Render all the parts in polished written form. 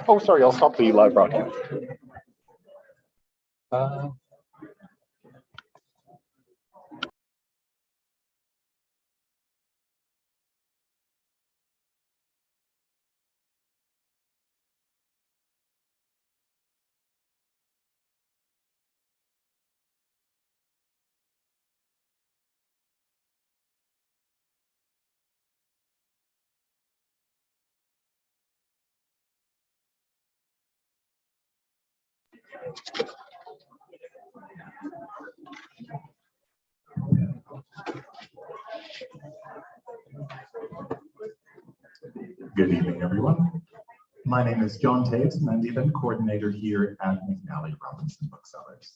Oh, sorry, I'll stop the live broadcast. Good evening, everyone. My name is John Taves, and I'm the event coordinator here at McNally Robinson Booksellers.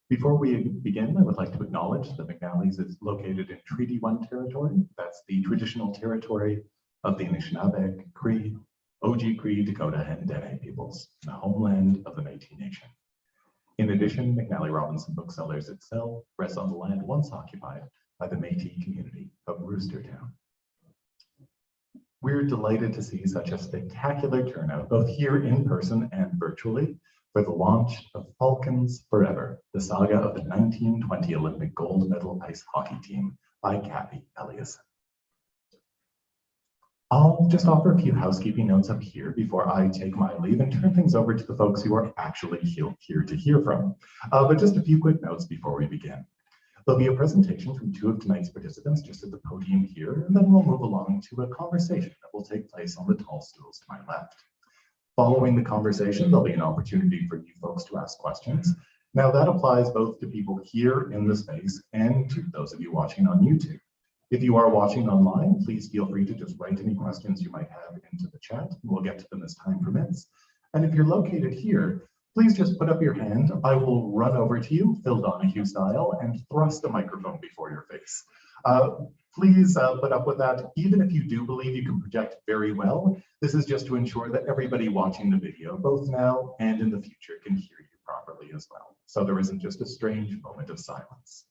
Before we begin, I would like to acknowledge that McNally's is located in Treaty 1 territory. That's the traditional territory of the Anishinaabe, Cree, Oji-Cree, Dakota, and Dene peoples, the homeland of the Métis Nation. In addition, McNally Robinson Booksellers itself rests on the land once occupied by the Métis community of Roostertown. We're delighted to see such a spectacular turnout, both here in person and virtually, for the launch of Falcons Forever, the saga of the 1920 Olympic gold medal ice hockey team by Cathie Eliasson. I'll just offer a few housekeeping notes up here before I take my leave and turn things over to the folks who are actually here to hear from. But just a few quick notes before we begin. There'll be a presentation from two of tonight's participants just at the podium here, and then we'll move along to a conversation that will take place on the tall stools to my left. Following the conversation, there'll be an opportunity for you folks to ask questions. Now that applies both to people here in the space and to those of you watching on YouTube. If you are watching online, please feel free to just write any questions you might have into the chat, and we'll get to them as time permits. And if you're located here, please just put up your hand. I will run over to you, Phil Donahue style, and thrust a microphone before your face. Please put up with that. Even if you do believe you can project very well, this is just to ensure that everybody watching the video, both now and in the future, can hear you properly as well. So there isn't just a strange moment of silence.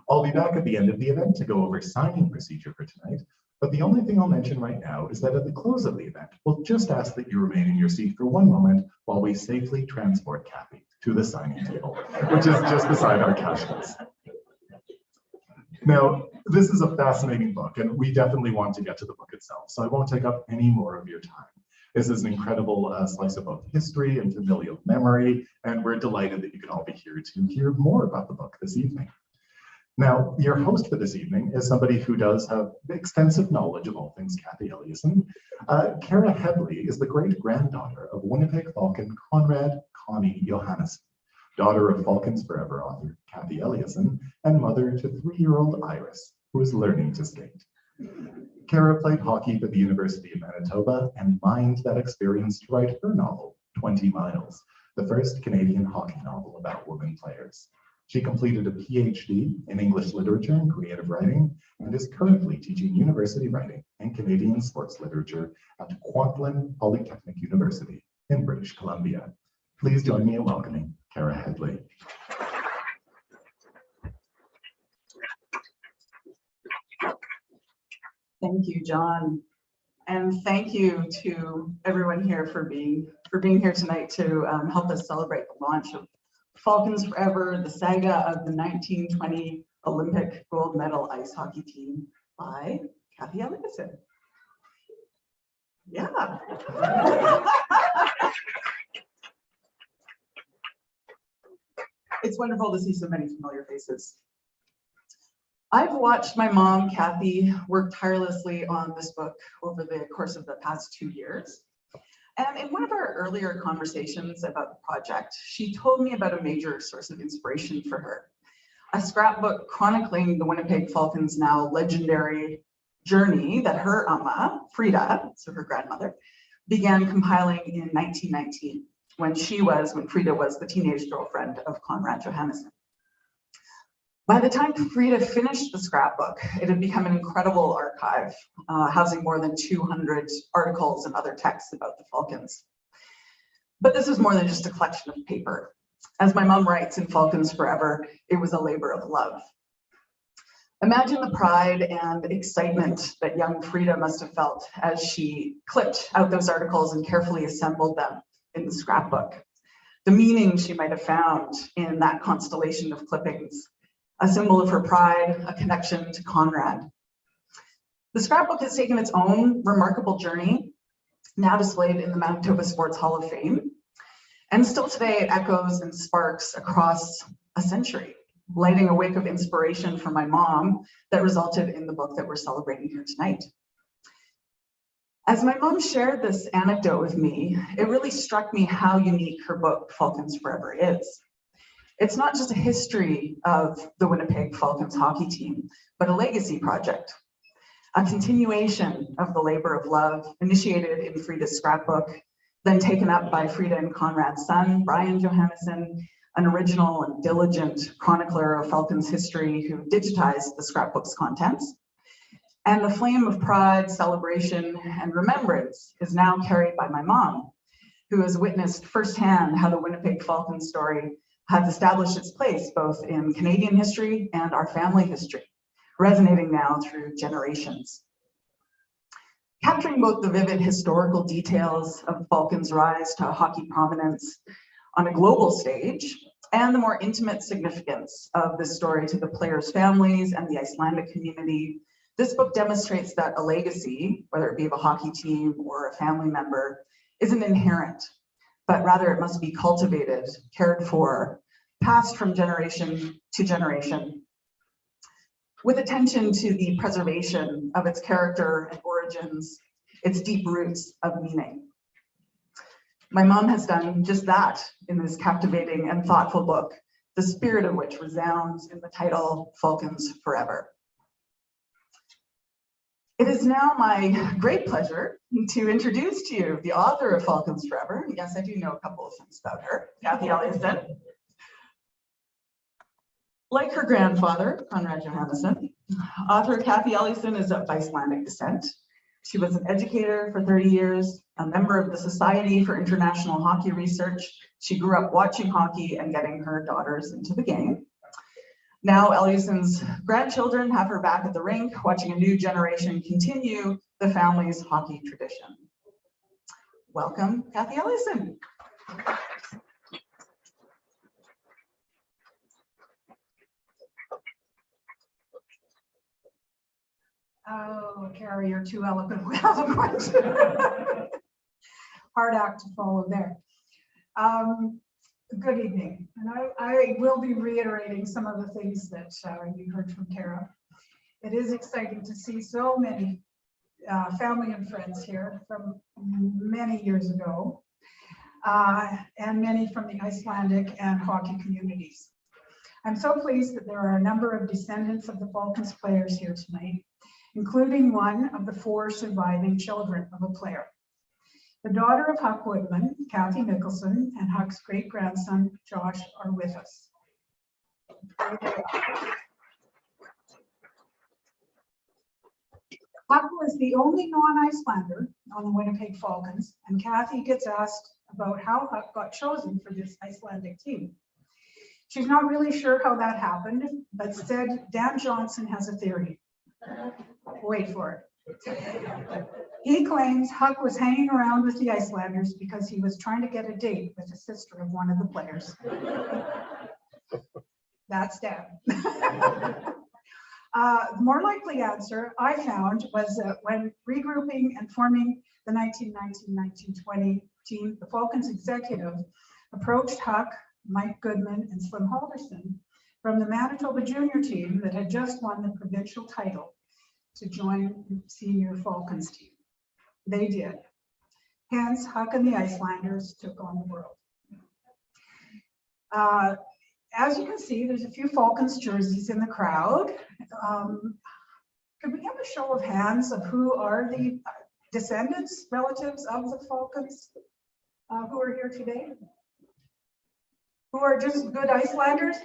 I'll be back at the end of the event to go over signing procedure for tonight. But the only thing I'll mention right now is that at the close of the event, we'll just ask that you remain in your seat for one moment while we safely transport Cathie to the signing table, which is just beside our cashless. Now, this is a fascinating book, and we definitely want to get to the book itself, so I won't take up any more of your time. This is an incredible slice of both history and familial memory, and we're delighted that you can all be here to hear more about the book this evening. Now, your host for this evening is somebody who does have extensive knowledge of all things Cathie Eliasson. Cara Hedley is the great-granddaughter of Winnipeg Falcon Konrad Konnie Johannesson, daughter of Falcons Forever author Cathie Eliasson, and mother to 3-year-old Iris, who is learning to skate. Cara played hockey for the University of Manitoba and mined that experience to write her novel, 20 Miles, the first Canadian hockey novel about women players. She completed a PhD in English literature and creative writing and is currently teaching university writing and Canadian sports literature at Kwantlen Polytechnic University in British Columbia. Please join me in welcoming Cara Hedley. Thank you, John. And thank you to everyone here for being here tonight to help us celebrate the launch of Falcons Forever, the saga of the 1920 Olympic gold medal ice hockey team by Cathie Eliasson. Yeah. It's wonderful to see so many familiar faces. I've watched my mom, Cathie, work tirelessly on this book over the course of the past 2 years. And in one of our earlier conversations about the project, she told me about a major source of inspiration for her, a scrapbook chronicling the Winnipeg Falcons' now legendary journey that her Amma, Frida, so her grandmother, began compiling in 1919, when Frida was the teenage girlfriend of Konrad Johannesson. By the time Frida finished the scrapbook, it had become an incredible archive, housing more than 200 articles and other texts about the Falcons. But this is more than just a collection of paper. As my mom writes in Falcons Forever, it was a labor of love. Imagine the pride and excitement that young Frida must have felt as she clipped out those articles and carefully assembled them in the scrapbook. The meaning she might have found in that constellation of clippings, a symbol of her pride, a connection to Konrad. The scrapbook has taken its own remarkable journey, now displayed in the Manitoba Sports Hall of Fame, and still today it echoes and sparks across a century, lighting a wake of inspiration for my mom that resulted in the book that we're celebrating here tonight. As my mom shared this anecdote with me, it really struck me how unique her book, Falcons Forever, is. It's not just a history of the Winnipeg Falcons hockey team, but a legacy project, a continuation of the labor of love initiated in Frida's scrapbook, then taken up by Frida and Konrad's son, Brian Johannesson, an original and diligent chronicler of Falcons history who digitized the scrapbook's contents. And the flame of pride, celebration, and remembrance is now carried by my mom, who has witnessed firsthand how the Winnipeg Falcons story has established its place both in Canadian history and our family history, resonating now through generations. Capturing both the vivid historical details of Falcons' rise to hockey prominence on a global stage and the more intimate significance of this story to the players' families and the Icelandic community, this book demonstrates that a legacy, whether it be of a hockey team or a family member, isn't inherent, but rather it must be cultivated, cared for, passed from generation to generation, with attention to the preservation of its character and origins, its deep roots of meaning. My mom has done just that in this captivating and thoughtful book, the spirit of which resounds in the title, Falcons Forever. It is now my great pleasure to introduce to you the author of Falcons Forever. Yes, I do know a couple of things about her, Cathie Eliasson. Like her grandfather, Konrad Johannesson, author Cathie Eliasson is of Icelandic descent. She was an educator for 30 years, a member of the Society for International Hockey Research. She grew up watching hockey and getting her daughters into the game. Now Eliasson's grandchildren have her back at the rink, watching a new generation continue the family's hockey tradition. Welcome, Cathie Eliasson. Oh, Cara, you're too eloquent. Hard act to follow there. Good evening, and I will be reiterating some of the things that you heard from Cara. It is exciting to see so many family and friends here from many years ago, and many from the Icelandic and hockey communities. I'm so pleased that there are a number of descendants of the Falcons players here tonight, including one of the 4 surviving children of a player. The daughter of Huck Woodman, Cathie Nicholson, and Huck's great-grandson, Josh, are with us. Huck was the only non-Icelander on the Winnipeg Falcons, and Cathie gets asked about how Huck got chosen for this Icelandic team. She's not really sure how that happened, but said Dan Johnson has a theory. Wait for it. He claims Huck was hanging around with the Icelanders because he was trying to get a date with the sister of one of the players. That's Dan. The more likely answer I found was that when regrouping and forming the 1919-1920 team, the Falcons executive approached Huck, Mike Goodman, and Slim Halverson from the Manitoba junior team that had just won the provincial title to join the senior Falcons team. They did. Hence, Huck and the Icelanders took on the world. As you can see, there's a few Falcons jerseys in the crowd. Could we have a show of hands of who are the descendants, relatives of the Falcons who are here today? Who are just good Icelanders?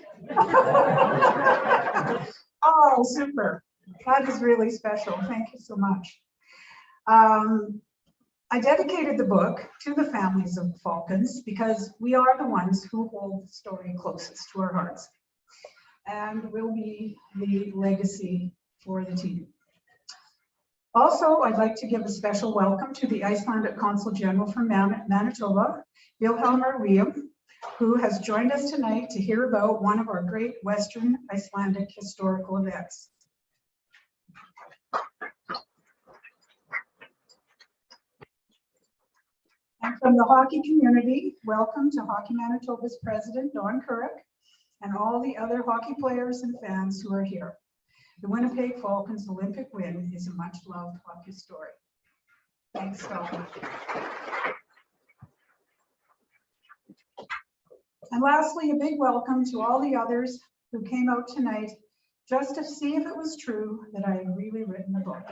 Oh, super. That is really special. Thank you so much. I dedicated the book to the families of the Falcons because we are the ones who hold the story closest to our hearts and will be the legacy for the team. Also, I'd like to give a special welcome to the Icelandic Consul General from Manitoba, Vilhelmur Liam, who has joined us tonight to hear about one of our great Western Icelandic historical events. And from the hockey community, welcome to Hockey Manitoba's president, Don Kurek, and all the other hockey players and fans who are here. The Winnipeg Falcons Olympic win is a much-loved hockey story. Thanks, Don. And lastly, a big welcome to all the others who came out tonight just to see if it was true that I had really written a book.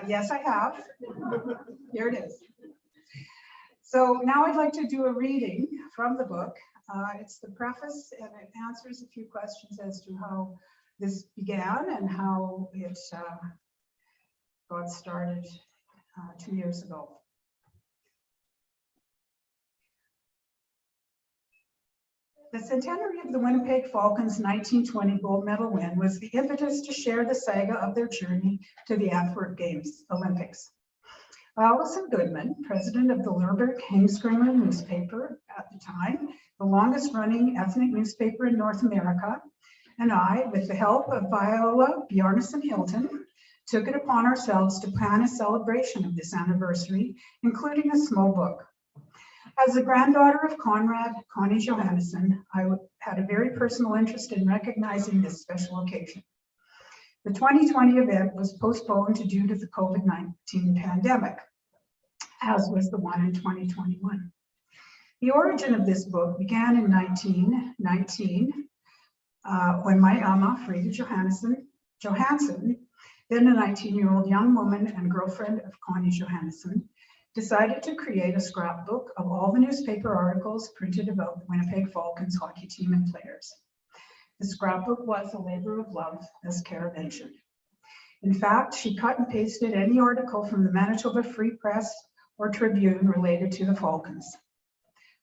Yes, I have. Here it is. So now I'd like to do a reading from the book. It's the preface, and it answers a few questions as to how this began and how it got started 2 years ago. The centenary of the Winnipeg Falcons' 1920 gold medal win was the impetus to share the saga of their journey to the Antwerp Olympics. Alison Goodman, president of the Lerberg Heemskringla newspaper at the time, the longest running ethnic newspaper in North America, and I, with the help of Viola Bjarnason Hilton, took it upon ourselves to plan a celebration of this anniversary, including a small book. As the granddaughter of Konrad, Konnie Johannesson, I had a very personal interest in recognizing this special occasion. The 2020 event was postponed due to the COVID-19 pandemic, as was the one in 2021. The origin of this book began in 1919 when my Amma, Frida Johannesson, then a 19-year-old young woman and girlfriend of Konnie Johannesson, decided to create a scrapbook of all the newspaper articles printed about the Winnipeg Falcons hockey team and players. The scrapbook was a labor of love, as Cara mentioned. In fact, she cut and pasted any article from the Manitoba Free Press or Tribune related to the Falcons.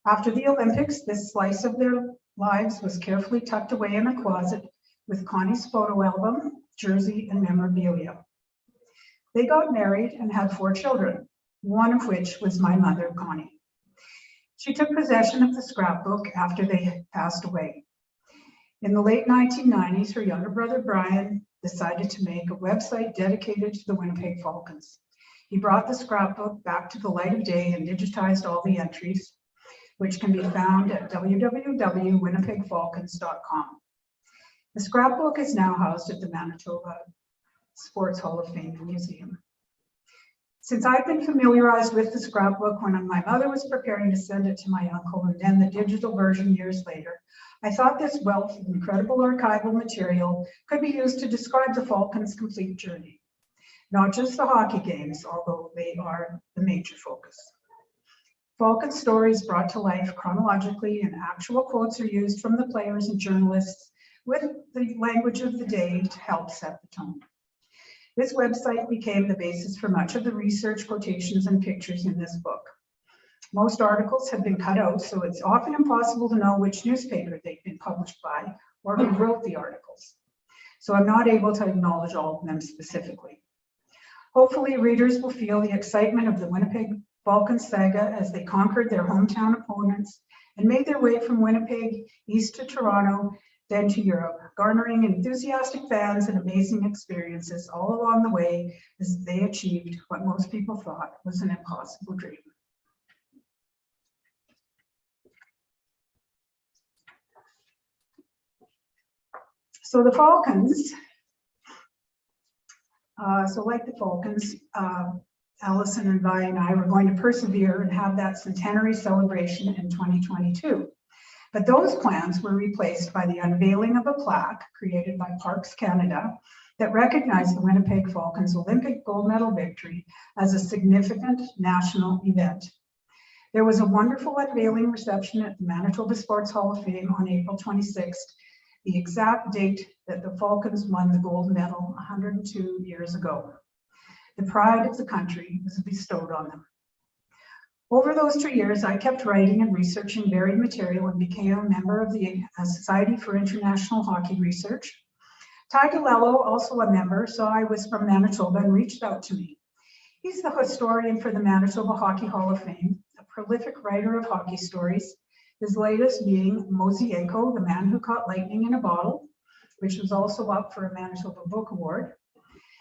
After the Olympics, this slice of their lives was carefully tucked away in a closet with Connie's photo album, jersey, and memorabilia. They got married and had 4 children, one of which was my mother, Konnie. She took possession of the scrapbook after they had passed away. In the late 1990s, her younger brother, Brian, decided to make a website dedicated to the Winnipeg Falcons. He brought the scrapbook back to the light of day and digitized all the entries, which can be found at www.winnipegfalcons.com. The scrapbook is now housed at the Manitoba Sports Hall of Fame Museum. Since I've been familiarized with the scrapbook when my mother was preparing to send it to my uncle and then the digital version years later, I thought this wealth of incredible archival material could be used to describe the Falcons' complete journey. Not just the hockey games, although they are the major focus. Falcon stories brought to life chronologically, and actual quotes are used from the players and journalists with the language of the day to help set the tone. This website became the basis for much of the research, quotations, and pictures in this book. Most articles have been cut out, so it's often impossible to know which newspaper they've been published by or who wrote the articles. So I'm not able to acknowledge all of them specifically. Hopefully, readers will feel the excitement of the Winnipeg Falcons saga as they conquered their hometown opponents and made their way from Winnipeg east to Toronto, then to Europe, garnering enthusiastic fans and amazing experiences all along the way as they achieved what most people thought was an impossible dream. So the Falcons, like the Falcons, Alison and Vi and I were going to persevere and have that centenary celebration in 2022. But those plans were replaced by the unveiling of a plaque created by Parks Canada that recognized the Winnipeg Falcons Olympic gold medal victory as a significant national event. There was a wonderful unveiling reception at the Manitoba Sports Hall of Fame on April 26th, the exact date that the Falcons won the gold medal 102 years ago. the pride of the country was bestowed on them. Over those 2 years, I kept writing and researching varied material and became a member of the Society for International Hockey Research. Ty Galello, also a member, saw I was from Manitoba and reached out to me. He's the historian for the Manitoba Hockey Hall of Fame, a prolific writer of hockey stories, his latest being Mosienko, the Man Who Caught Lightning in a Bottle, which was also up for a Manitoba Book Award.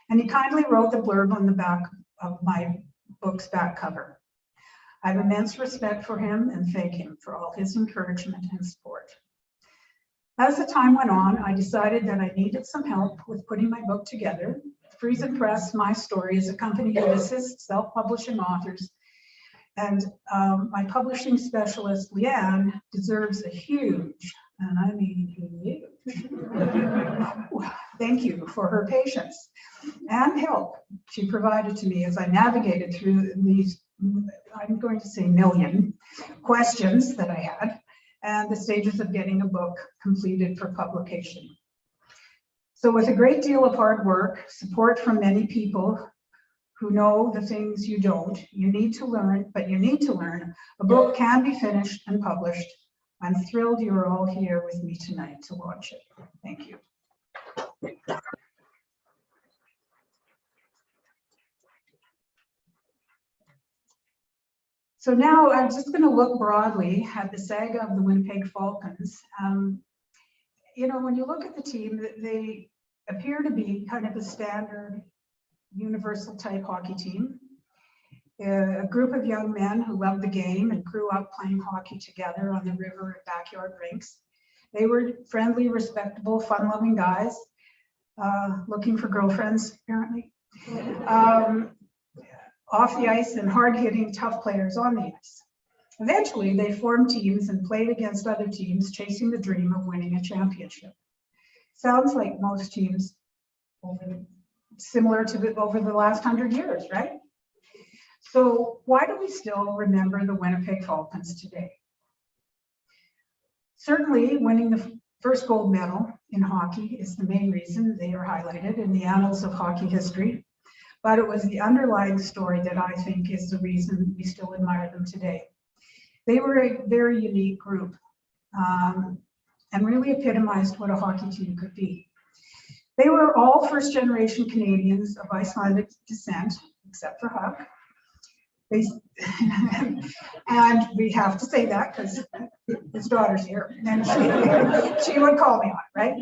And he kindly wrote the blurb on the back of my book's back cover. I have immense respect for him and thank him for all his encouragement and support. As the time went on, I decided that I needed some help with putting my book together. Friesen Press, My Story, is a company that assists self-publishing authors. And my publishing specialist, Leanne, deserves a huge, and I mean huge, thank you for her patience and help she provided to me as I navigated through these, I'm going to say million questions that I had and the stages of getting a book completed for publication. So with a great deal of hard work, support from many people who know the things you don't, you need to learn, a book can be finished and published. I'm thrilled you're all here with me tonight to launch it. Thank you. So now I'm just going to look broadly at the saga of the Winnipeg Falcons. You know, when you look at the team, they appear to be kind of a standard universal type hockey team. A group of young men who loved the game and grew up playing hockey together on the river and backyard rinks. They were friendly, respectable, fun-loving guys, looking for girlfriends, apparently. Off the ice and hard-hitting, tough players on the ice. Eventually, they formed teams and played against other teams, chasing the dream of winning a championship. Sounds like most teams similar to over the last 100 years, right? So why do we still remember the Winnipeg Falcons today? Certainly, winning the first gold medal in hockey is the main reason they are highlighted in the annals of hockey history. But it was the underlying story that I think is the reason we still admire them today. They were a very unique group and really epitomized what a hockey team could be. They were all first-generation Canadians of Icelandic descent, except for Huck. And we have to say that because his daughter's here, and she would call me on it, right?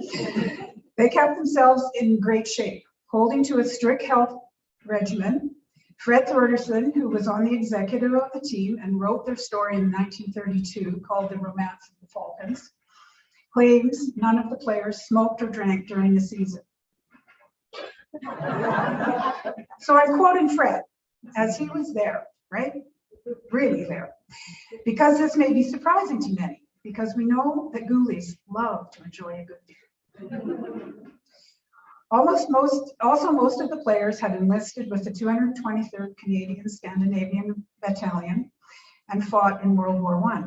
They kept themselves in great shape, holding to a strict health regimen. Fred Thorderson, who was on the executive of the team and wrote their story in 1932 called The Romance of the Falcons, claims none of the players smoked or drank during the season. So I'm quoting Fred as he was there, right? Really there. Because this may be surprising to many, because we know that ghoulies love to enjoy a good beer. Most of the players had enlisted with the 223rd Canadian Scandinavian Battalion and fought in World War I.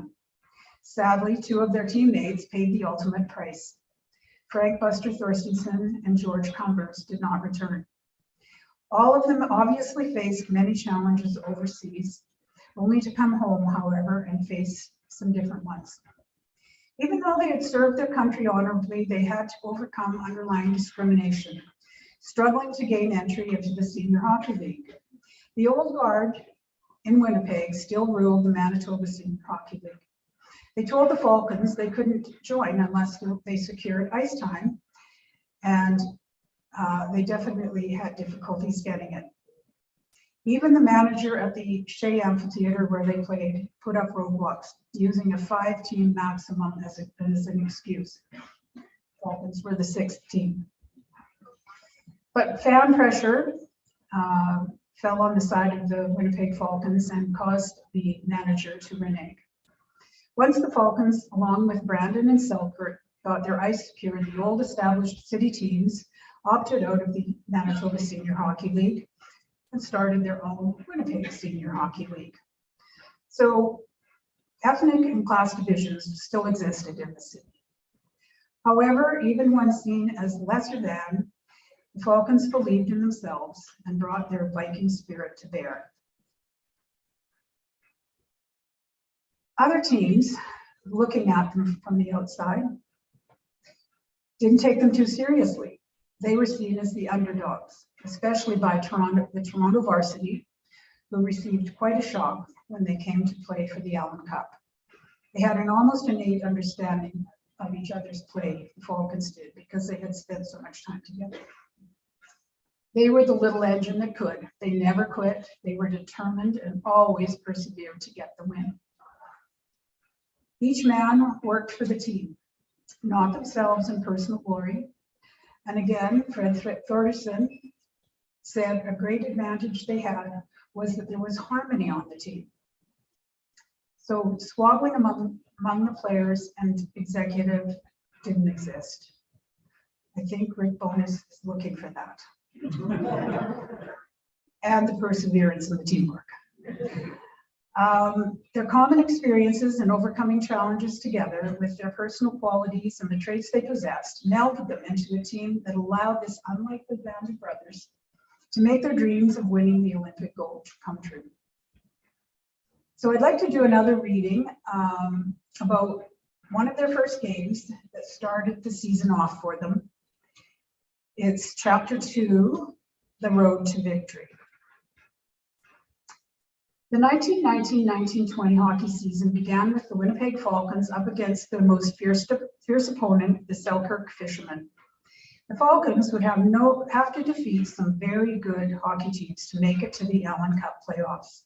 Sadly, two of their teammates paid the ultimate price. Frank Buster Thorstensen and George Cumbers did not return. All of them obviously faced many challenges overseas, only to come home, however, and face some different ones. Even though they had served their country honorably, they had to overcome underlying discrimination, struggling to gain entry into the Senior Hockey League. The old guard in Winnipeg still ruled the Manitoba Senior Hockey League. They told the Falcons they couldn't join unless they secured ice time, and they definitely had difficulties getting it. Even the manager at the Shea Amphitheater where they played put up roadblocks, using a 5-team maximum as an excuse. Falcons were the 6th team. But fan pressure fell on the side of the Winnipeg Falcons and caused the manager to renege. Once the Falcons, along with Brandon and Selkirk, got their ice secured, the old established city teams opted out of the Manitoba Senior Hockey League and started their own Winnipeg Senior Hockey League. So ethnic and class divisions still existed in the city. However, even when seen as lesser than, The Falcons believed in themselves and brought their Viking spirit to bear. Other teams, looking at them from the outside, didn't take them too seriously. They were seen as the underdogs, especially by the Toronto varsity, who received quite a shock when they came to play for the Allen Cup. They had an almost innate understanding of each other's play, the Falcons did, because they had spent so much time together. They were the little engine that could. They never quit. They were determined and always persevered to get the win. Each man worked for the team, not themselves in personal glory. And again, Fred Thorderson said a great advantage they had was that there was harmony on the team. So squabbling among the players and executive didn't exist. I think Rick Bonus is looking for that. And the perseverance and the teamwork. Their common experiences and overcoming challenges together with their personal qualities and the traits they possessed melded them into a team that allowed this unlikely band of brothers to make their dreams of winning the Olympic gold come true. So I'd like to do another reading about one of their first games that started the season off for them. It's chapter 2, The Road to Victory. The 1919-1920 hockey season began with the Winnipeg Falcons up against their most fierce opponent, the Selkirk Fishermen. The Falcons would have to defeat some very good hockey teams to make it to the Allen Cup playoffs.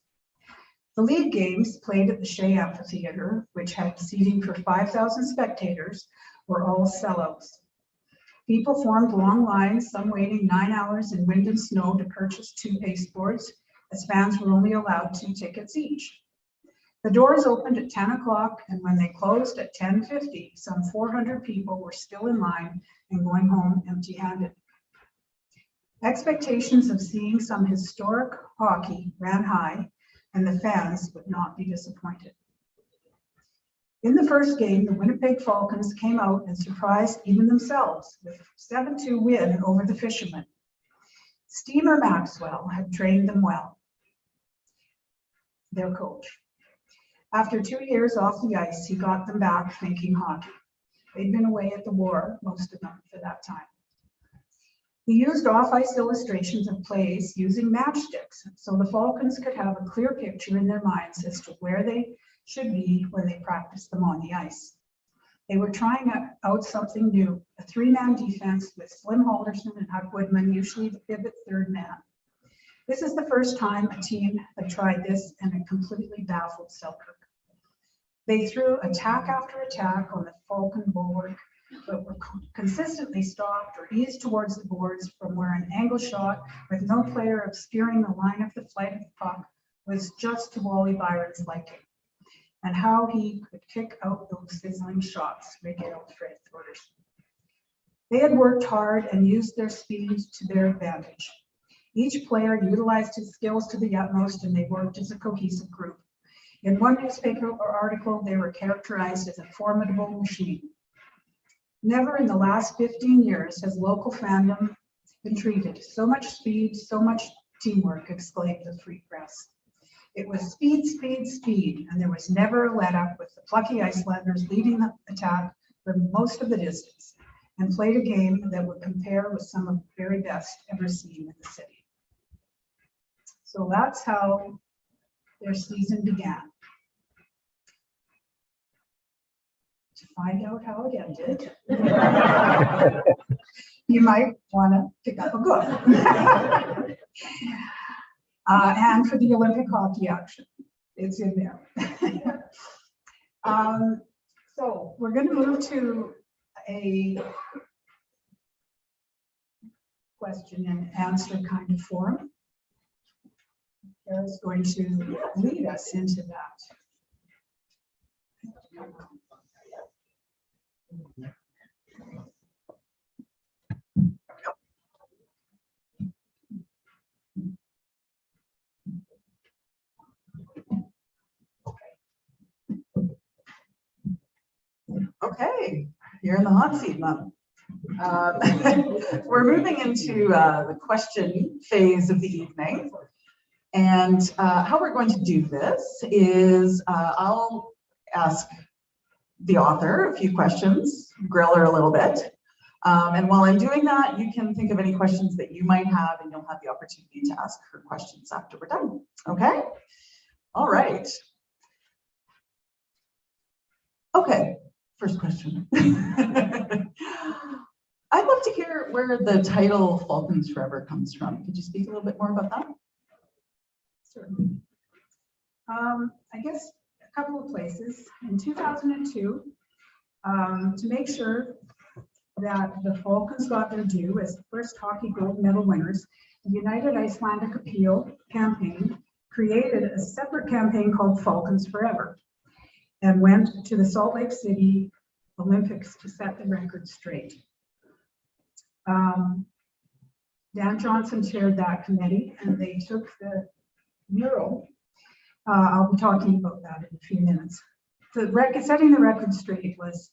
The league games, played at the Shea Amphitheatre, which had seating for 5,000 spectators, were all sellouts. People formed long lines, some waiting 9 hours in wind and snow to purchase 2 pasteboards, as fans were only allowed 2 tickets each. The doors opened at 10 o'clock, and when they closed at 10:50, some 400 people were still in line and going home empty-handed. Expectations of seeing some historic hockey ran high, and the fans would not be disappointed. In the first game, the Winnipeg Falcons came out and surprised even themselves with a 7-2 win over the Fishermen. Steamer Maxwell had trained them well, their coach. After 2 years off the ice, he got them back thinking hockey. They'd been away at the war, most of them, for that time. He used off-ice illustrations of plays using matchsticks, so the Falcons could have a clear picture in their minds as to where they should be when they practiced them on the ice. They were trying out something new, a 3-man defense with Slim Halderson and Huck Woodman, usually the pivot third man. This is the first time a team had tried this, and it completely baffled Selkirk. They threw attack after attack on the Falcon bulwark, but were consistently stopped or eased towards the boards from where an angle shot with no player obscuring the line of the flight of the puck was just to Wally Byron's liking. And how he could kick out those sizzling shots, regaled Fred Thorderson. They had worked hard and used their speed to their advantage. Each player utilized his skills to the utmost, and they worked as a cohesive group. In one newspaper article, they were characterized as a formidable machine. Never in the last 15 years has local fandom been treated. So much speed, so much teamwork, exclaimed the Free Press. It was speed, speed, speed, and there was never a let-up, with the plucky Icelanders leading the attack for most of the distance, and played a game that would compare with some of the very best ever seen in the city. So that's how their season began. To find out how it ended, you might want to pick up a book. And for the Olympic hockey action, it's in there. So we're going to move to a question and answer kind of forum. Cara's going to lead us into that. Okay, you're in the hot seat, Mom. We're moving into the question phase of the evening. And how we're going to do this is I'll ask the author a few questions, grill her a little bit. And while I'm doing that, you can think of any questions that you might have, and you'll have the opportunity to ask her questions after we're done. Okay? All right. Okay, first question. I'd love to hear where the title Falcons Forever comes from. Could you speak a little bit more about that? Certainly. I guess a couple of places. In 2002, to make sure that the Falcons got their due as the first hockey gold medal winners, the United Icelandic Appeal campaign created a separate campaign called Falcons Forever and went to the Salt Lake City Olympics to set the record straight. Dan Johnson chaired that committee, and they took the mural. I'll be talking about that in a few minutes. Setting the record straight was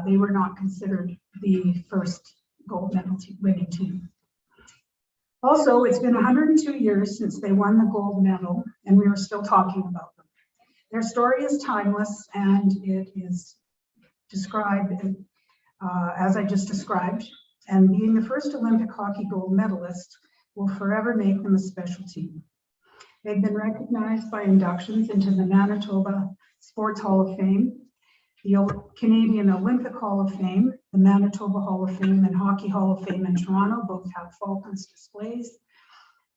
they were not considered the first gold medal winning team. Also, it's been 102 years since they won the gold medal, and we are still talking about them. Their story is timeless, and it is described as I just described, and being the first Olympic hockey gold medalist will forever make them a special team. They've been recognized by inductions into the Manitoba Sports Hall of Fame, the Canadian Olympic Hall of Fame, the Manitoba Hall of Fame, and Hockey Hall of Fame in Toronto. Both have Falcons displays.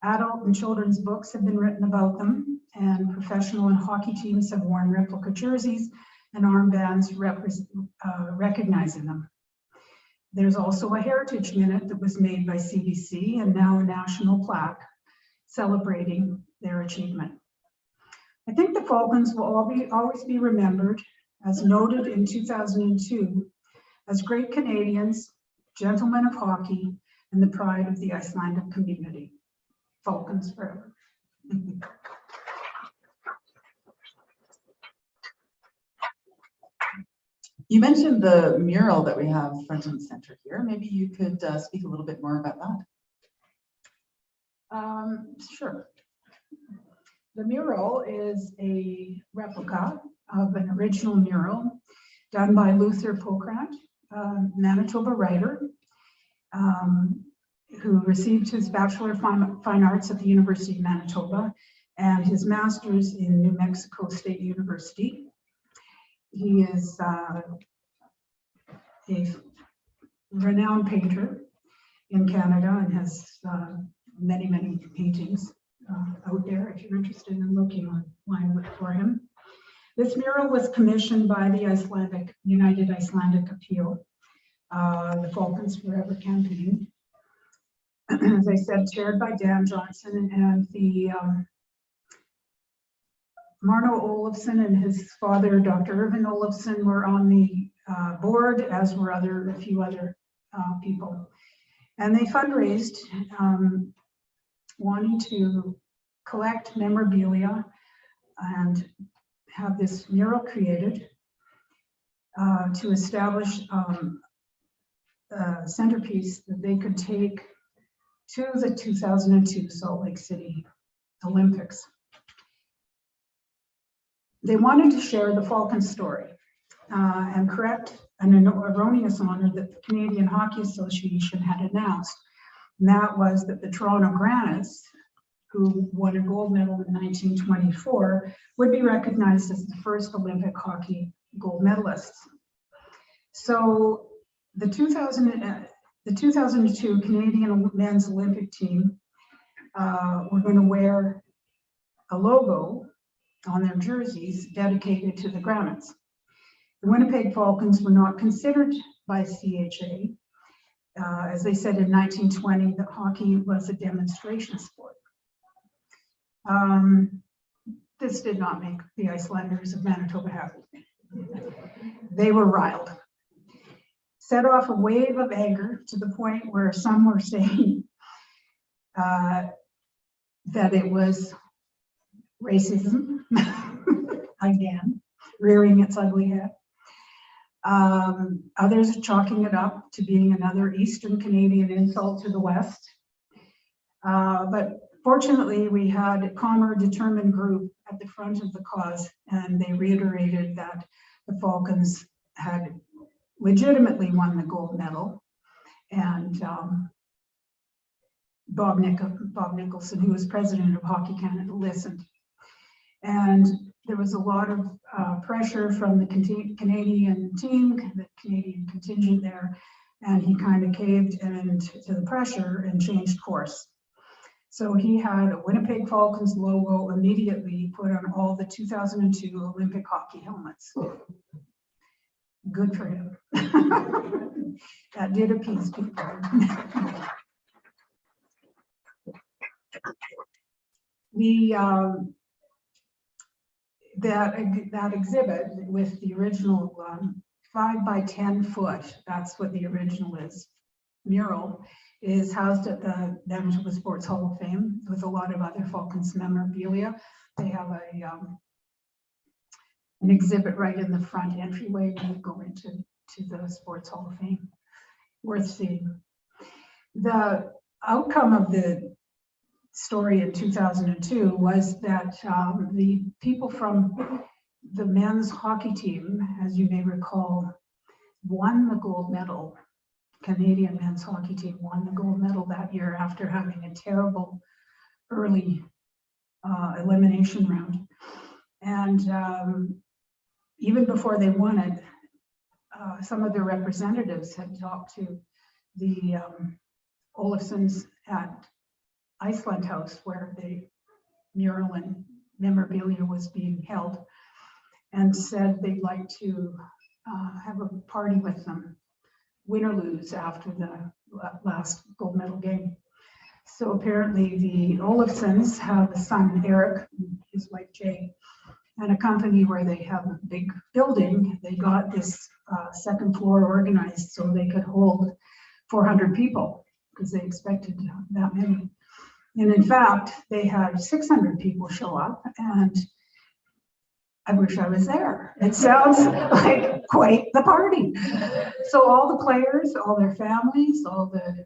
Adult and children's books have been written about them, and professional and hockey teams have worn replica jerseys and armbands recognizing them. There's also a heritage minute that was made by CBC and now a national plaque celebrating their achievement. I think the Falcons will always be remembered, as noted in 2002, as great Canadians, gentlemen of hockey, and the pride of the Icelandic community. Falcons forever. You mentioned the mural that we have front and center here. Maybe you could speak a little bit more about that. Sure. The mural is a replica of an original mural done by Luther Pokrant, a Manitoba writer who received his Bachelor of Fine Arts at the University of Manitoba and his master's in New Mexico State University. He is a renowned painter in Canada and has many, many paintings out there if you're interested in looking online for him. This mural was commissioned by the United Icelandic Appeal, the Falcons Forever campaign. As I said, chaired by Dan Johnson, and the Marno Olofsson and his father, Dr. Irvin Olofsson, were on the board, as were a few other people. And they fundraised, wanting to collect memorabilia and have this mural created to establish a centerpiece that they could take to the 2002 Salt Lake City Olympics. They wanted to share the Falcon story and correct an erroneous honor that the Canadian Hockey Association had announced. And that was that the Toronto Granites, who won a gold medal in 1924, would be recognized as the first Olympic hockey gold medalists. So the 2002 Canadian men's Olympic team were going to wear a logo on their jerseys dedicated to the Granites. The Winnipeg Falcons were not considered by CHA. As they said in 1920, that hockey was a demonstration sport. This did not make the Icelanders of Manitoba happy. They were riled. Set off a wave of anger to the point where some were saying that it was racism, again, rearing its ugly head. Others are chalking it up to being another Eastern Canadian insult to the West. But fortunately, we had a calmer, determined group at the front of the cause, and they reiterated that the Falcons had legitimately won the gold medal. And Bob Nicholson, who was president of Hockey Canada, listened. And there was a lot of pressure from the Canadian team, the Canadian contingent there, and he kind of caved to the pressure and changed course. So he had a Winnipeg Falcons logo immediately put on all the 2002 Olympic hockey helmets. Good for him. That did appease people. That exhibit with the original 5 by 10 foot, that's what the original is, mural, is housed at the Manitoba Sports Hall of Fame with a lot of other Falcons memorabilia. They have an exhibit right in the front entryway when you go into the Sports Hall of Fame. Worth seeing. The outcome of the story in 2002 was that the people from the men's hockey team, as you may recall, won the gold medal. Canadian men's hockey team won the gold medal that year after having a terrible early elimination round. And even before they won it, some of their representatives had talked to the Olafsons at Iceland House, where the mural and memorabilia was being held, and said they'd like to have a party with them, win or lose, after the last gold medal game. So apparently the Olafsons have a son, Eric, and his wife, Jay, and a company where they have a big building. They got this second floor organized so they could hold 400 people, because they expected that many. And in fact, they had 600 people show up, and I wish I was there. It sounds like quite the party. So all the players, all their families, all the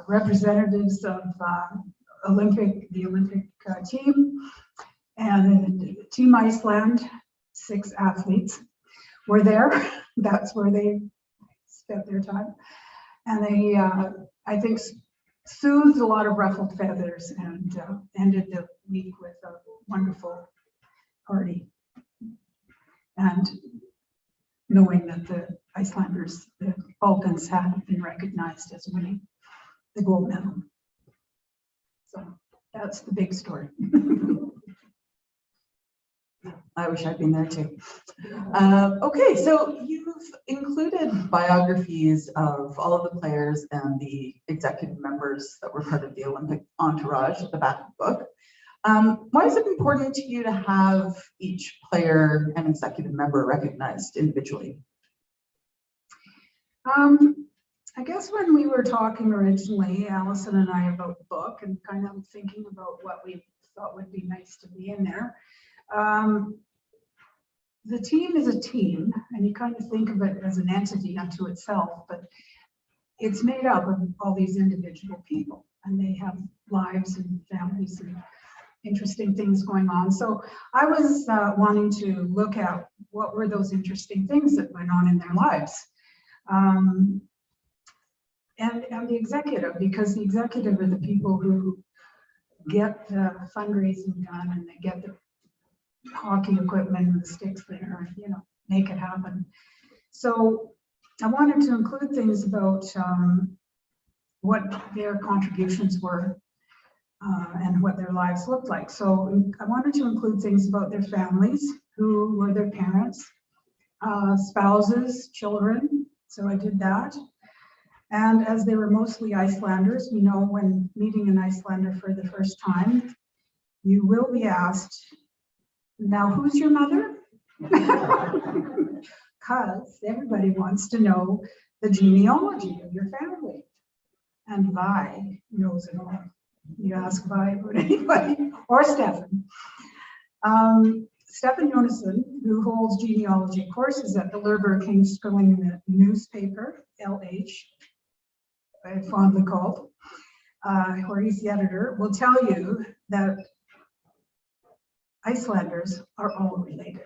representatives of the Olympic team, and Team Iceland, 6 athletes were there. That's where they spent their time. And they, I think, soothed a lot of ruffled feathers and ended the week with a wonderful party. And knowing that the Icelanders, the Falcons, had been recognized as winning the gold medal. So that's the big story. I wish I'd been there too. Okay, so you've included biographies of all of the players and the executive members that were part of the Olympic entourage at the back of the book. Why is it important to you to have each player and executive member recognized individually? I guess when we were talking originally, Allison and I, about the book and kind of thinking about what we thought would be nice to be in there, the team is a team, and you kind of think of it as an entity unto itself, but it's made up of all these individual people, and they have lives and families and interesting things going on. So I was wanting to look at what were those interesting things that went on in their lives. And the executive, because the executive are the people who get the fundraising done, and they get the hockey equipment and the sticks there, you know, make it happen. So I wanted to include things about what their contributions were and what their lives looked like. So I wanted to include things about their families, who were their parents, spouses, children. So I did that. And as they were mostly Icelanders, we know when meeting an Icelander for the first time, you will be asked, now who's your mother? Because everybody wants to know the genealogy of your family. And Vi knows it all. You ask Vi about anybody, or Stefan. Stefan Johannesson, who holds genealogy courses at the Lerber King Sterling newspaper, LH, I fondly called, where he's the editor, will tell you that Icelanders are all related.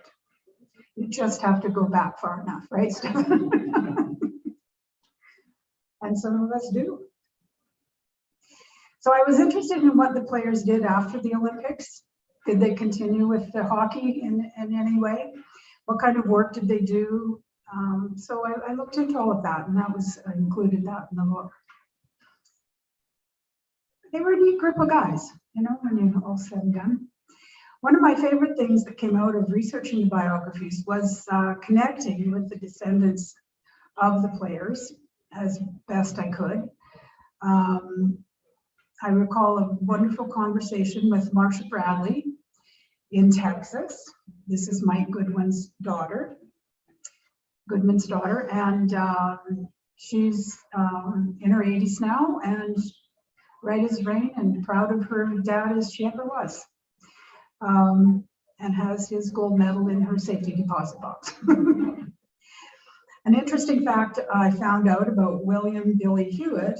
You just have to go back far enough, right, Stefan? And some of us do. So I was interested in what the players did after the Olympics. Did they continue with the hockey in any way? What kind of work did they do? So I looked into all of that, and I included that in the book. They were a neat group of guys, you know, when you're all said and done. One of my favorite things that came out of researching the biographies was connecting with the descendants of the players as best I could. I recall a wonderful conversation with Marsha Bradley in Texas. This is Mike Goodman's daughter, and she's in her 80s now, and right as rain, and proud of her dad as she ever was, and has his gold medal in her safety deposit box. An interesting fact I found out about William Billy Hewitt,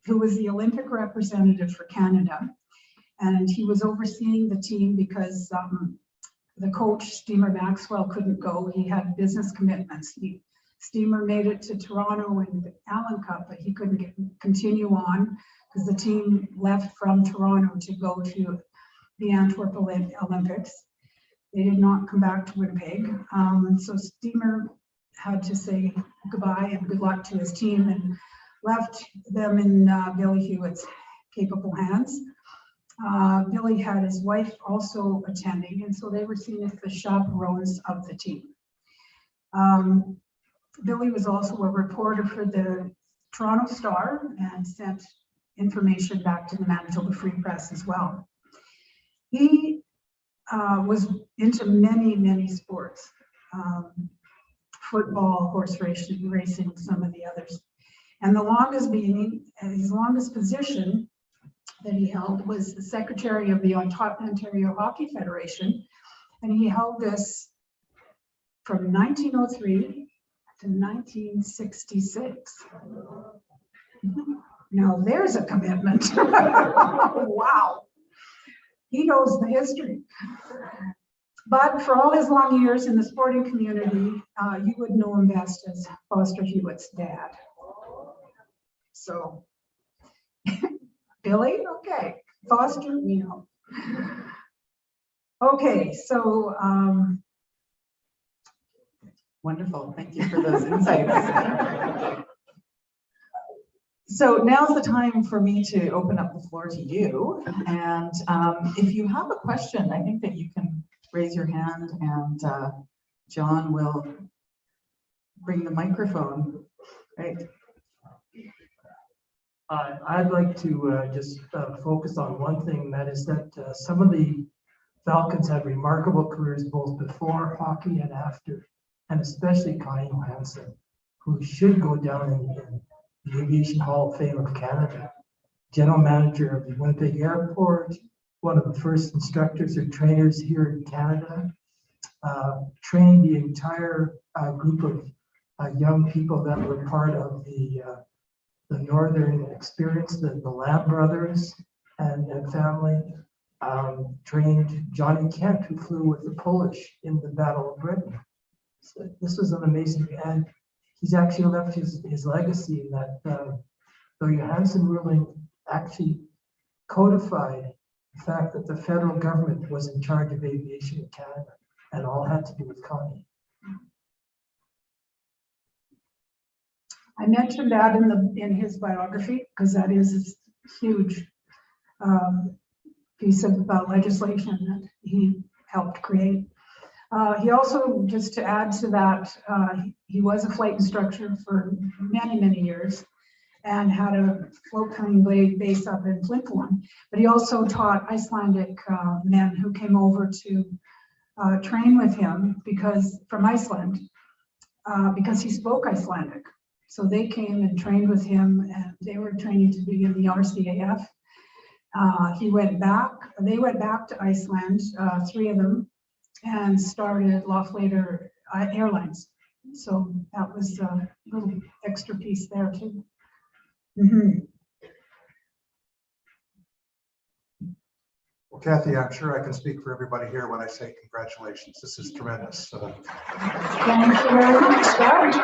who was the Olympic representative for Canada, and he was overseeing the team because the coach, Steamer Maxwell, couldn't go. He had business commitments. Steamer made it to Toronto in the Allen Cup, but he couldn't continue on because the team left from Toronto to go to the Antwerp Olympics. They did not come back to Winnipeg. So Steamer had to say goodbye and good luck to his team and left them in Billy Hewitt's capable hands. Billy had his wife also attending, and so they were seen as the chaperones of the team. Billy was also a reporter for the Toronto Star and sent information back to the Manitoba Free Press as well. He was into many sports, football, horse racing, some of the others. And his longest position that he held was the secretary of the Ontario Hockey Federation. And he held this from 1903 to 1966. Now there's a commitment. Wow. He knows the history. But for all his long years in the sporting community, you would know him best as Foster Hewitt's dad. So, Billy, okay. Foster, we know. Okay, so. Wonderful, thank you for those insights. So now's the time for me to open up the floor to you. And if you have a question, I think that you can raise your hand and John will bring the microphone, right? I'd like to just focus on one thing, that is that some of the Falcons had remarkable careers both before hockey and after, and especially Connie Johannesson, who should go down in the Aviation Hall of Fame of Canada. General manager of the Winnipeg Airport, one of the first instructors or trainers here in Canada, trained the entire group of young people that were part of the Northern experience, the Lamb brothers and family, trained Johnny Kent, who flew with the Polish in the Battle of Britain. So this was an amazing, and he's actually left his legacy in that the Johannesson ruling actually codified the fact that the federal government was in charge of aviation in Canada, and all had to do with Konnie. I mentioned that in his biography because that is a huge piece of legislation that he helped create. He also, just to add to that, he was a flight instructor for many years and had a float plane base up in Flintholm. But he also taught Icelandic men who came over to train with him from Iceland because he spoke Icelandic. So they came and trained with him, and they were training to be in the RCAF. They went back to Iceland, three of them, and started Loflater Airlines. So that was a little extra piece there too. Well, Cathie, I'm sure I can speak for everybody here when I say congratulations. This is tremendous. Thank you very much, Scott.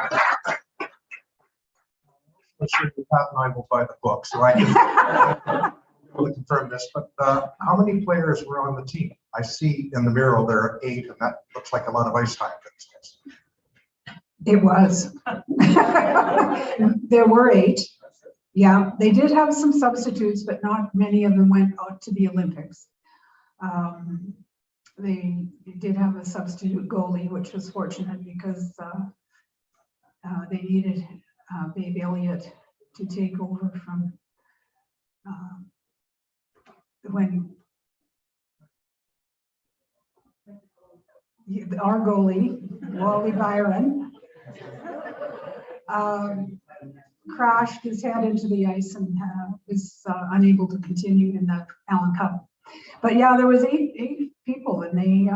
I'm sure Pat and I will buy the book, so I can really confirm this. But how many players were on the team? I see in the mural there are 8, and that looks like a lot of ice time. It was. There were 8. Yeah, they did have some substitutes, but not many of them went out to the Olympics. They did have a substitute goalie, which was fortunate because they needed Babe Elliott to take over from when our goalie, Wally Byron, crashed his head into the ice and was unable to continue in that Allen Cup. But yeah, there was eight people, and they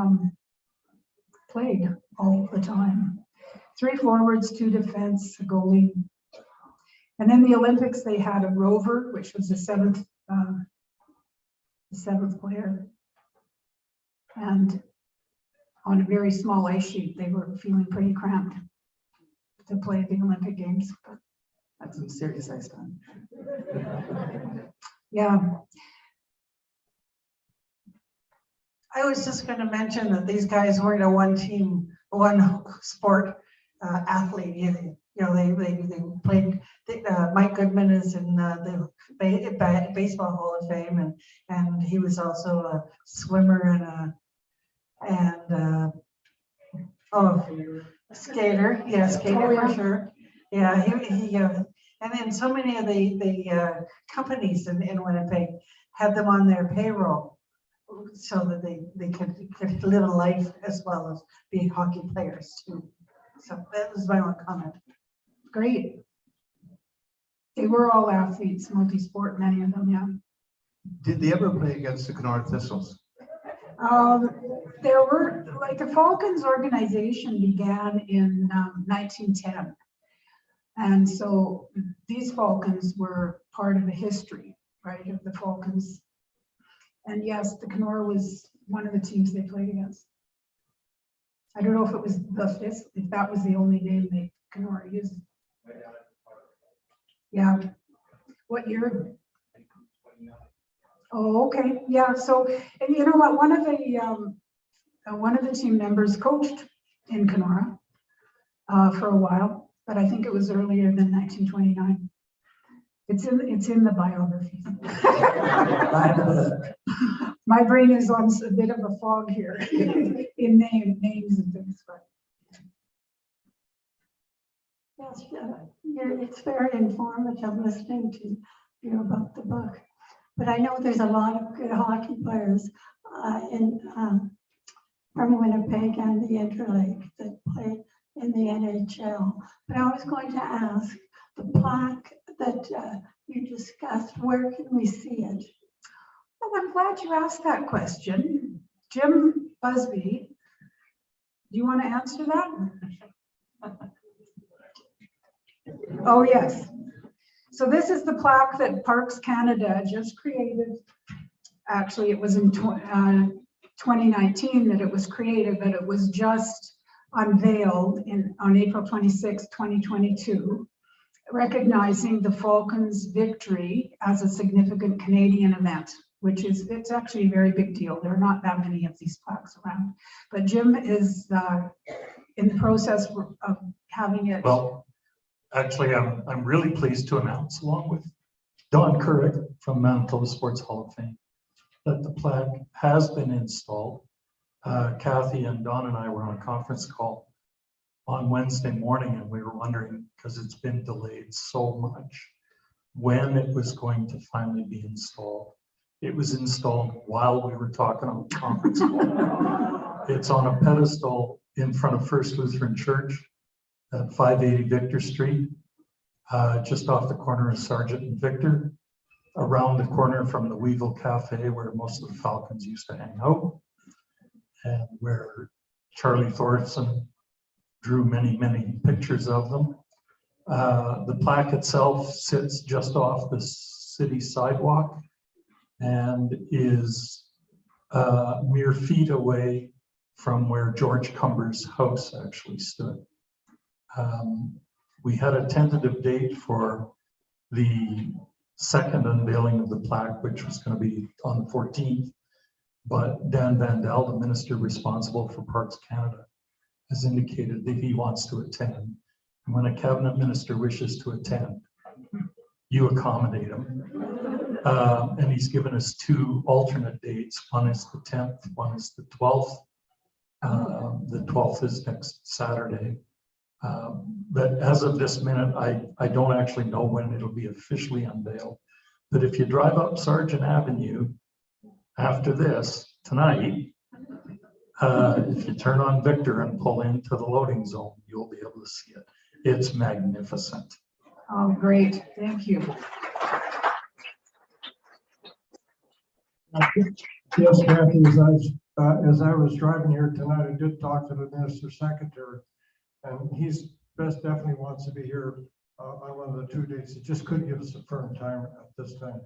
played all the time. 3 forwards, 2 defense, a goalie. And then the Olympics, they had a rover, which was the seventh player. And on a very small ice sheet, they were feeling pretty cramped to play the Olympic Games. But That's some serious ice time. yeah. I was just going to mention that these guys weren't a one sport athlete either. You know, they played. Mike Goodman is in the Baseball Hall of Fame, and he was also a swimmer and skater. Yeah, skater for sure. Yeah, he and then so many of the companies in Winnipeg had them on their payroll so that they could live a life as well as be hockey players too. So that was my own comment. Great. They were all athletes, multi-sport, many of them, yeah. Did they ever play against the Konrad Thistles? There were, like, the Falcons organization began in 1910. And so these Falcons were part of the history, right, of the Falcons. And yes, the Konrad was one of the teams they played against. I don't know if it was if that was the only name they Konrad used. Yeah. What year? Oh, okay. Yeah. So, and you know what? One of the team members coached in Kenora for a while, but I think it was earlier than 1929. It's in the biography. My brain is on a bit of a fog here in names and things, but. Yes, it's very informative listening to you about the book. But I know there's a lot of good hockey players from Winnipeg and the Interlake that play in the NHL. But I was going to ask, the plaque that you discussed, where can we see it? Well, I'm glad you asked that question. Jim Busby, do you want to answer that? Oh, yes. So this is the plaque that Parks Canada just created. Actually, it was in 2019 that it was created, but it was just unveiled on April 26, 2022, recognizing the Falcons' victory as a significant Canadian event, it's actually a very big deal. There are not that many of these plaques around, but Jim is in the process of having it. Well, actually, I'm really pleased to announce, along with Don Kurek from Manitoba Sports Hall of Fame, that the plaque has been installed. Cathie and Don and I were on a conference call on Wednesday morning, and we were wondering, because it's been delayed so much, when it was going to finally be installed. It was installed while we were talking on the conference call. It's on a pedestal in front of First Lutheran Church at 580 Victor Street, just off the corner of Sargent and Victor, around the corner from the Weevil Cafe where most of the Falcons used to hang out. and where Charlie Thorson drew many, many pictures of them. The plaque itself sits just off the city sidewalk and is mere feet away from where George Cumber's house actually stood. We had a tentative date for the second unveiling of the plaque, which was going to be on the 14th, but Dan Vandel, the minister responsible for Parks Canada, has indicated that he wants to attend. And when a cabinet minister wishes to attend, you accommodate him. And he's given us two alternate dates. One is the 10th, one is the 12th. The 12th is next Saturday. But as of this minute, I don't actually know when it'll be officially unveiled. But if you drive up Sargent Avenue after this tonight, if you turn on Victor and pull into the loading zone, you'll be able to see it. It's magnificent. Oh, great. Thank you. Yes, Cathie, as I was driving here tonight, I did talk to the Minister Secretary, and he's definitely wants to be here on one of the 2 dates. He just couldn't give us a firm time at this time.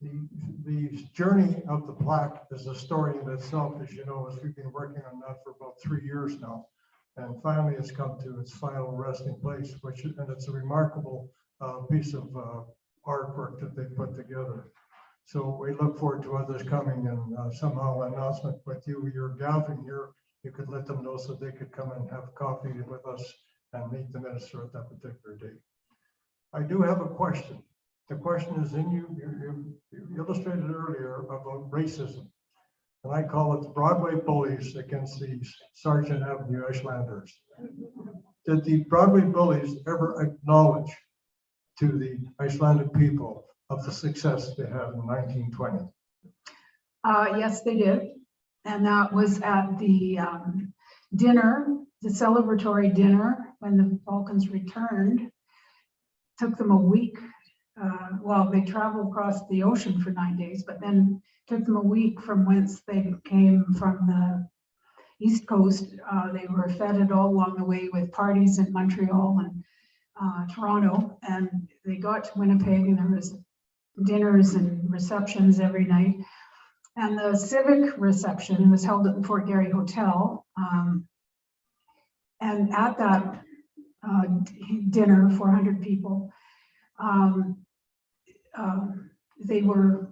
The journey of the plaque is a story in itself, as you know, as we've been working on that for about 3 years now. And finally it's come to its final resting place, and it's a remarkable piece of artwork that they put together. So we look forward to others coming, and somehow an announcement with you, you're gathering here, you could let them know so they could come and have coffee with us and meet the minister at that particular date. I do have a question. The question is you illustrated earlier about racism, and I call it the Broadway bullies against the Sargent Avenue Icelanders. Did the Broadway bullies ever acknowledge to the Icelandic people of the success they had in 1920? Yes, they did. And that was at the dinner, the celebratory dinner, when the Falcons returned. Took them a week. Well, they traveled across the ocean for 9 days, but then took them a week from whence they came from the East Coast. They were feted all along the way with parties in Montreal and Toronto. And they got to Winnipeg, and there was dinners and receptions every night. And the civic reception was held at the Fort Garry Hotel. And at that dinner, 400 people, they were,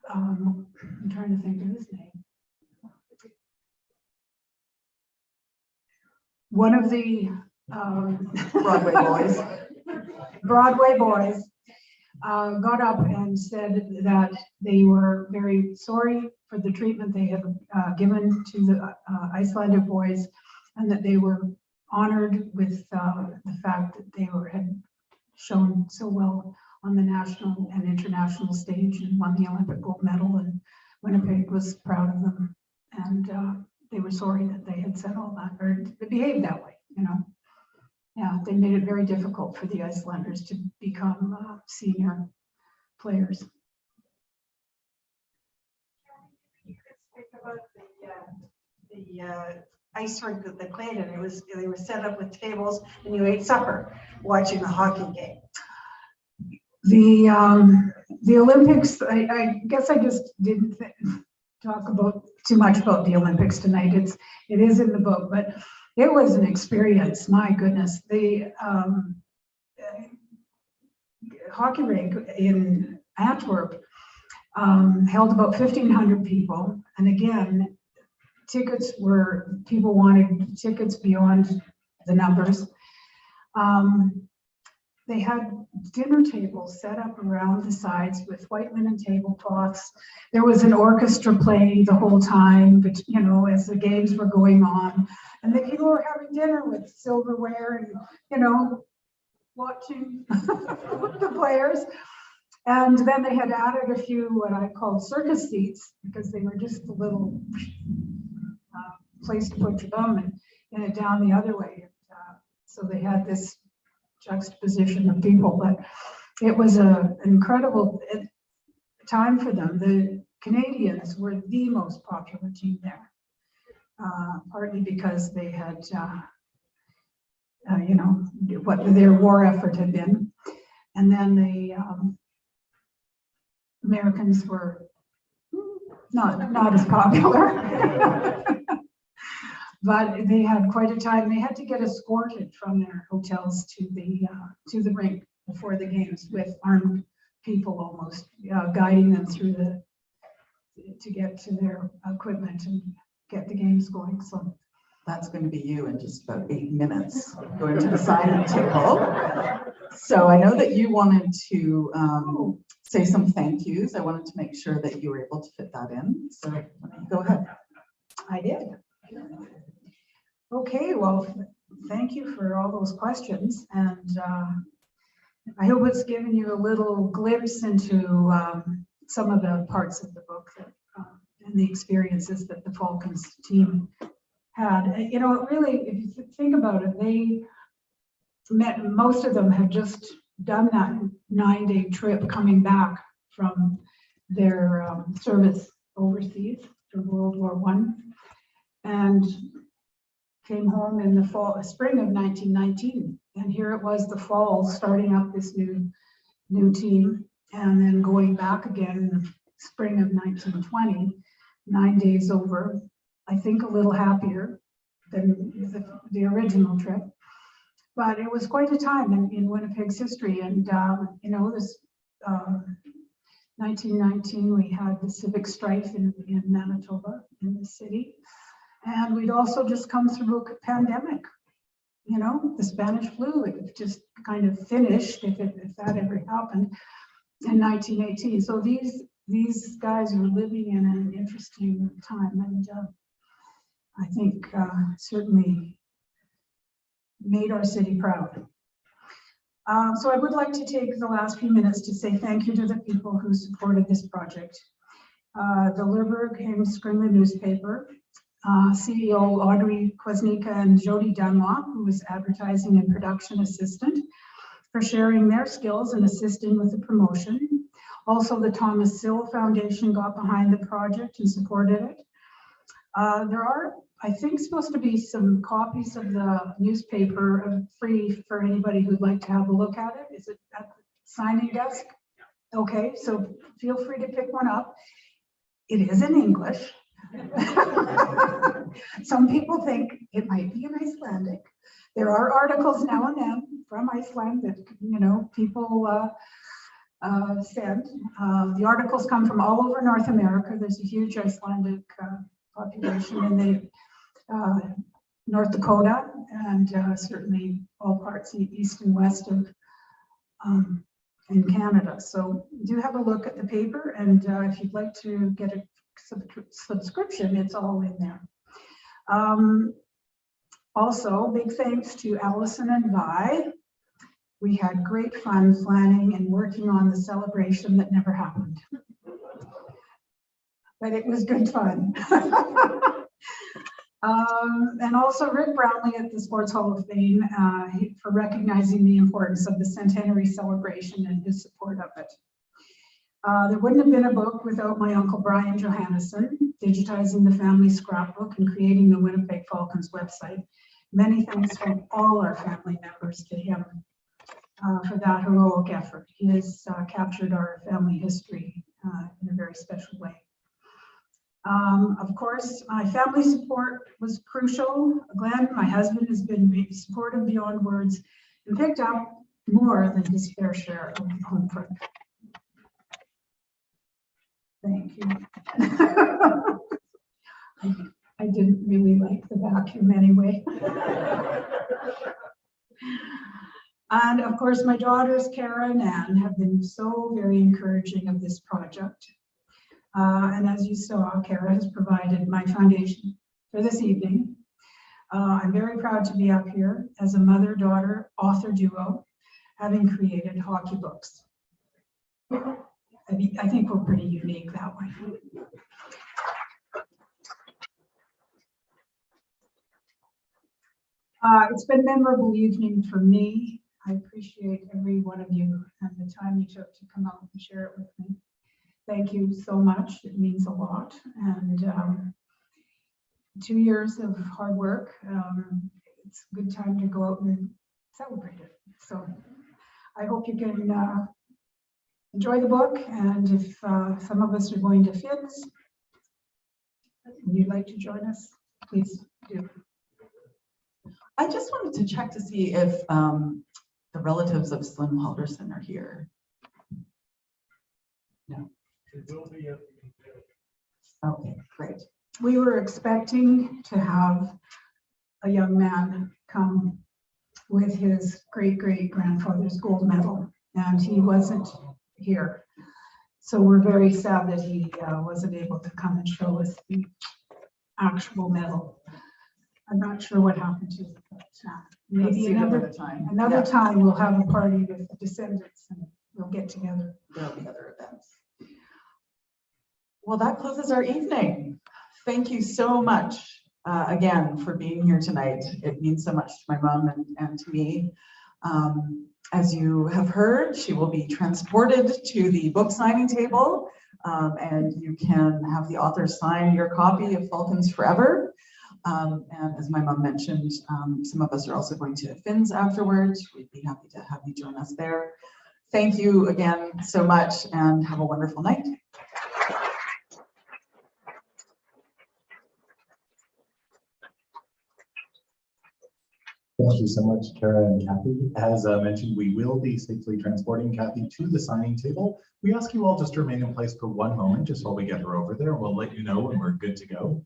I'm trying to think of his name. One of the Broadway boys. Broadway boys got up and said that they were very sorry for the treatment they had given to the Icelandic boys, and that they were honored with the fact that they had shown so well on the national and international stage and won the Olympic gold medal, and Winnipeg was proud of them, and they were sorry that they had said all that, or behaved that way, you know. Yeah, they made it very difficult for the Icelanders to become senior players. You could speak about the ice rink that they played in. They were set up with tables, and you ate supper watching the hockey game. The Olympics, I guess I just didn't talk about too much about the Olympics tonight. It is in the book, but it was an experience. My goodness, the hockey rink in Antwerp held about 1,500 people, and again, people wanted tickets beyond the numbers. They had dinner tables set up around the sides with white linen tablecloths. There was an orchestra playing the whole time, but you know, as the games were going on, and the people were having dinner with silverware and, you know, watching the players. And then they had added a few what I called circus seats, because they were just a little place to put your bum and down the other way. So they had this juxtaposition of people, but it was an incredible time for them. The Canadians were the most popular team there, partly because they had, you know, what their war effort had been. And then the Americans were not as popular. But they had quite a time. They had to get escorted from their hotels to the rink before the games with armed people almost guiding them through to get to their equipment and get the games going. So That's going to be you in just about 8 minutes, going to the signing table. So I know that you wanted to say some thank yous. I wanted to make sure that you were able to fit that in. So go ahead. I did. Okay, well, thank you for all those questions. And I hope it's given you a little glimpse into some of the parts of the book that, and the experiences that the Falcons team had. You know, really, if you think about it, they met, most of them had just done that 9-day trip coming back from their service overseas for World War I, and came home in the spring of 1919. And here it was the fall, starting up this new team, and then going back again in the spring of 1920, 9 days over. I think a little happier than the original trip, but it was quite a time in Winnipeg's history. And you know, this 1919, we had the civic strife in Manitoba, in the city, and we'd also just come through a pandemic. You know, the Spanish flu, it just kind of finished, if that ever happened, in 1918. So these guys were living in an interesting time, and I think certainly made our city proud. So I would like to take the last few minutes to say thank you to the people who supported this project. The Lerberg Heimskringla newspaper, CEO Audrey Kwasnika and Jody Dunlop, who was advertising and production assistant, for sharing their skills and assisting with the promotion. Also, the Thomas Sill Foundation got behind the project and supported it. There are, I think, supposed to be some copies of the newspaper free for anybody who'd like to have a look at it. Is it at the signing desk? Okay, so feel free to pick one up. It is in English. Some people think it might be in Icelandic. There are articles now and then from Iceland that, you know, people send. The articles come from all over North America. There's a huge Icelandic population in North Dakota, and certainly all parts east and west of in Canada. So do have a look at the paper, and if you'd like to get a subscription, it's all in there. Also, big thanks to Allison and Vi. We had great fun planning and working on the celebration that never happened. But it was good fun. And also Rick Brownlee at the Sports Hall of Fame for recognizing the importance of the centenary celebration and his support of it. There wouldn't have been a book without my Uncle Brian Johannesson, digitizing the family scrapbook and creating the Winnipeg Falcons website. Many thanks from all our family members to him for that heroic effort. He has captured our family history in a very special way. Of course, my family support was crucial. Glenn, my husband, has been supportive beyond words and picked up more than his fair share of the home front. Thank you. I didn't really like the vacuum anyway. And of course, my daughters, Cara and Ann, have been so very encouraging of this project. And as you saw, Cara has provided my foundation for this evening. I'm very proud to be up here as a mother-daughter author duo, having created hockey books. I think we're pretty unique that way. It's been a memorable evening for me. I appreciate every one of you and the time you took to come out and share it with me. thank you so much. It means a lot. And 2 years of hard work. It's a good time to go out and celebrate it. So I hope you can enjoy the book. And if some of us are going to FIDS and you'd like to join us, please do. I just wanted to check to see if the relatives of Slim Halderson are here. No. Okay, great. We were expecting to have a young man come with his great-great-grandfather's gold medal, and he wasn't here. So we're very sad that he wasn't able to come and show us the actual medal. I'm not sure what happened to it, but maybe another time. Another time we'll have a party with the descendants and we'll get together. There'll be other events. Well, that closes our evening. Thank you so much again for being here tonight. It means so much to my mom and to me. As you have heard, she will be transported to the book signing table, and you can have the author sign your copy of Falcons Forever. And as my mom mentioned, some of us are also going to FINS afterwards. We'd be happy to have you join us there. Thank you again so much and have a wonderful night. Thank you so much, Cara and Cathie. As mentioned, we will be safely transporting Cathie to the signing table. We ask you all just to remain in place for one moment, just while we get her over there. We'll let you know when we're good to go.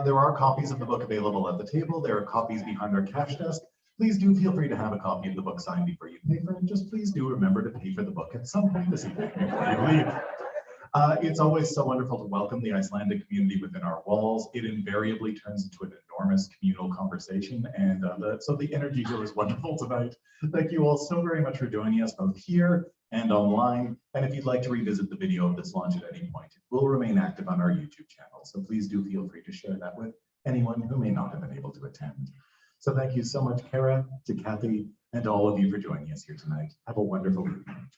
There are copies of the book available at the table. There are copies behind our cash desk. Please do feel free to have a copy of the book signed before you pay for it. Just please do remember to pay for the book at some point this evening before you leave. It's always so wonderful to welcome the Icelandic community within our walls. It invariably turns into an enormous communal conversation, and so the energy here is wonderful tonight. Thank you all so very much for joining us both here and online. And if you'd like to revisit the video of this launch at any point, it will remain active on our YouTube channel. So please do feel free to share that with anyone who may not have been able to attend. So thank you so much, Cara, to Cathie, and to all of you for joining us here tonight. Have a wonderful evening.